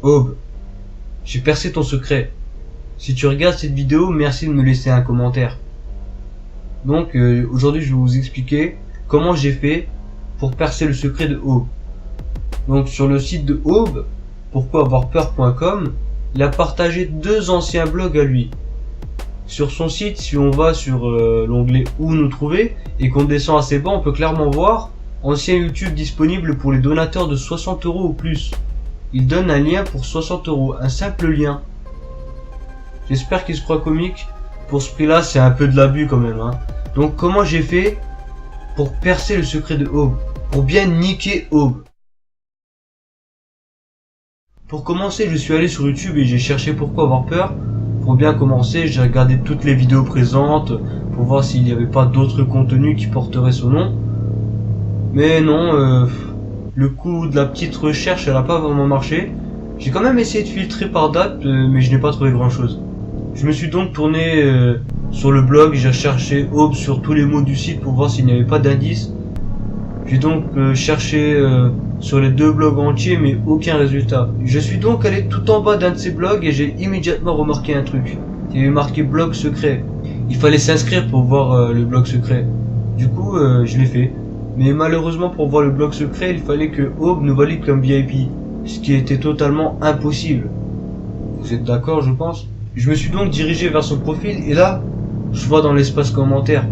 Aube, j'ai percé ton secret. Si tu regardes cette vidéo, merci de me laisser un commentaire. Donc aujourd'hui je vais vous expliquer comment j'ai fait pour percer le secret de Aube. Donc sur le site de Aube, pourquoiavorpeur.com, il a partagé 2 anciens blogs à lui. Sur son site, si on va sur l'onglet où nous trouver et qu'on descend assez bas, on peut clairement voir ancien YouTube disponible pour les donateurs de 60 € ou plus. Il donne un lien pour 60 €, un simple lien. J'espère qu'il se croit comique. Pour ce prix là c'est un peu de l'abus quand même, hein. Donc comment j'ai fait pour percer le secret de Aube, pour bien niquer Aube? Pour commencer, je suis allé sur YouTube et j'ai cherché pourquoi avoir peur. Pour bien commencer, j'ai regardé toutes les vidéos présentes pour voir s'il n'y avait pas d'autres contenus qui porteraient son nom. Mais non, le coup de la petite recherche, elle a pas vraiment marché. J'ai quand même essayé de filtrer par date, mais je n'ai pas trouvé grand chose. Je me suis donc tourné sur le blog, j'ai cherché Aube sur tous les mots du site pour voir s'il n'y avait pas d'indice. J'ai donc cherché sur les 2 blogs entiers, mais aucun résultat. Je suis donc allé tout en bas d'un de ces blogs et j'ai immédiatement remarqué un truc. Il y avait marqué blog secret. Il fallait s'inscrire pour voir le blog secret. Du coup, je l'ai fait. Mais malheureusement, pour voir le blog secret, il fallait que Aube nous valide comme VIP, ce qui était totalement impossible. Vous êtes d'accord, je pense? Je me suis donc dirigé vers son profil et là, je vois dans l'espace commentaire.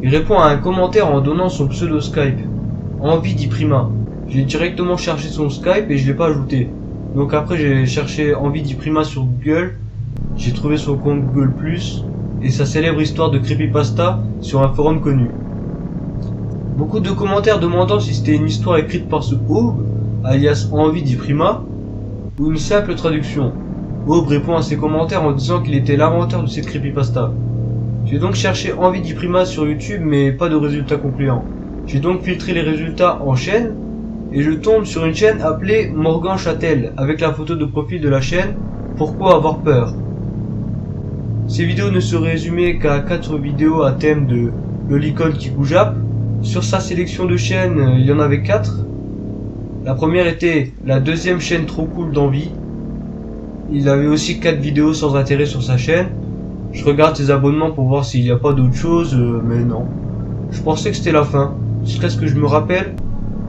Il répond à un commentaire en donnant son pseudo Skype. Envie d'Iprima. J'ai directement cherché son Skype et je l'ai pas ajouté. Donc après j'ai cherché Envie d'Iprima sur Google. J'ai trouvé son compte Google+, et sa célèbre histoire de creepypasta sur un forum connu. Beaucoup de commentaires demandant si c'était une histoire écrite par ce Aube, alias Envie d'Iprima, ou une simple traduction. Aube répond à ces commentaires en disant qu'il était l'inventeur de cette creepypasta. J'ai donc cherché Envie d'Iprima sur YouTube, mais pas de résultats concluants. J'ai donc filtré les résultats en chaîne, et je tombe sur une chaîne appelée Morgan Châtel, avec la photo de profil de la chaîne Pourquoi avoir peur. Ces vidéos ne se résumaient qu'à 4 vidéos à thème de Lolicon qui goujap. Sur sa sélection de chaînes, il y en avait 4. La première était la 2e chaîne Trop Cool d'Envie. Il avait aussi 4 vidéos sans intérêt sur sa chaîne. Je regarde ses abonnements pour voir s'il n'y a pas d'autre chose, mais non. Je pensais que c'était la fin, jusqu'à ce que je me rappelle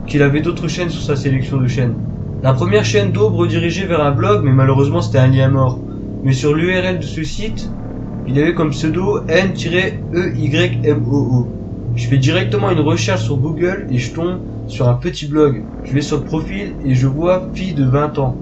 qu'il avait d'autres chaînes sur sa sélection de chaînes. La première chaîne d'Aube redirigeait vers un blog, mais malheureusement c'était un lien mort. Mais sur l'URL de ce site, il y avait comme pseudo N-EYMOO. Je fais directement une recherche sur Google et je tombe sur un petit blog. Je vais sur le profil et je vois fille de 20 ans.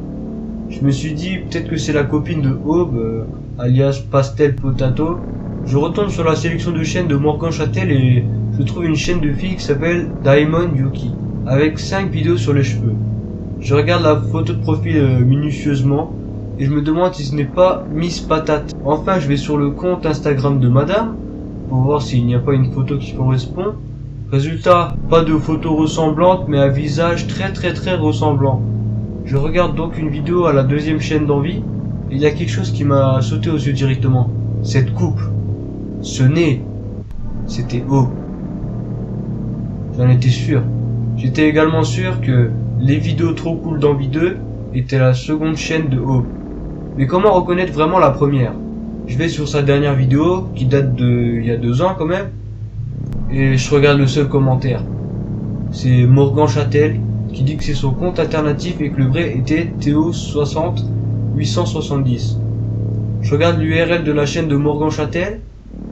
Je me suis dit peut-être que c'est la copine de Aube, alias Pastel Potato. Je retombe sur la sélection de chaînes de Morgan Châtel et je trouve une chaîne de filles qui s'appelle Diamond Yuki, avec 5 vidéos sur les cheveux. Je regarde la photo de profil minutieusement et je me demande si ce n'est pas Miss Patate. Enfin, je vais sur le compte Instagram de Madame pour voir s'il n'y a pas une photo qui correspond. Résultat, pas de photo ressemblante, mais un visage très ressemblant. Je regarde donc une vidéo à la 2e chaîne d'Envie et il y a quelque chose qui m'a sauté aux yeux directement. Cette coupe, ce nez, c'était Aube. J'en étais sûr. J'étais également sûr que les vidéos Trop Cool d'Envie 2 étaient la 2e chaîne de Aube. Mais comment reconnaître vraiment la première? Je vais sur sa dernière vidéo, qui date de il y a 2 ans quand même, et je regarde le seul commentaire. C'est Morgan Châtel qui dit que c'est son compte alternatif et que le vrai était Théo60870. Je regarde l'URL de la chaîne de Morgan Châtel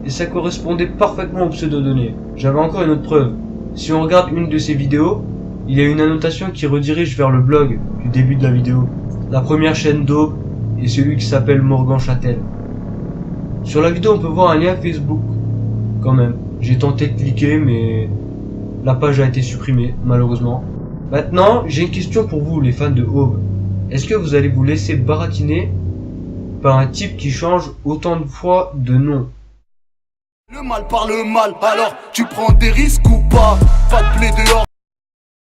et ça correspondait parfaitement au pseudo donné. J'avais encore une autre preuve. Si on regarde une de ces vidéos, il y a une annotation qui redirige vers le blog du début de la vidéo. La première chaîne d'Aube est celui qui s'appelle Morgan Châtel. Sur la vidéo, on peut voir un lien Facebook. Quand même, j'ai tenté de cliquer, mais la page a été supprimée, malheureusement. Maintenant, j'ai une question pour vous, les fans de Aube. Est-ce que vous allez vous laisser baratiner par un type qui change autant de fois de nom? Le mal par le mal, alors tu prends des risques ou pas? Pas de blé dehors.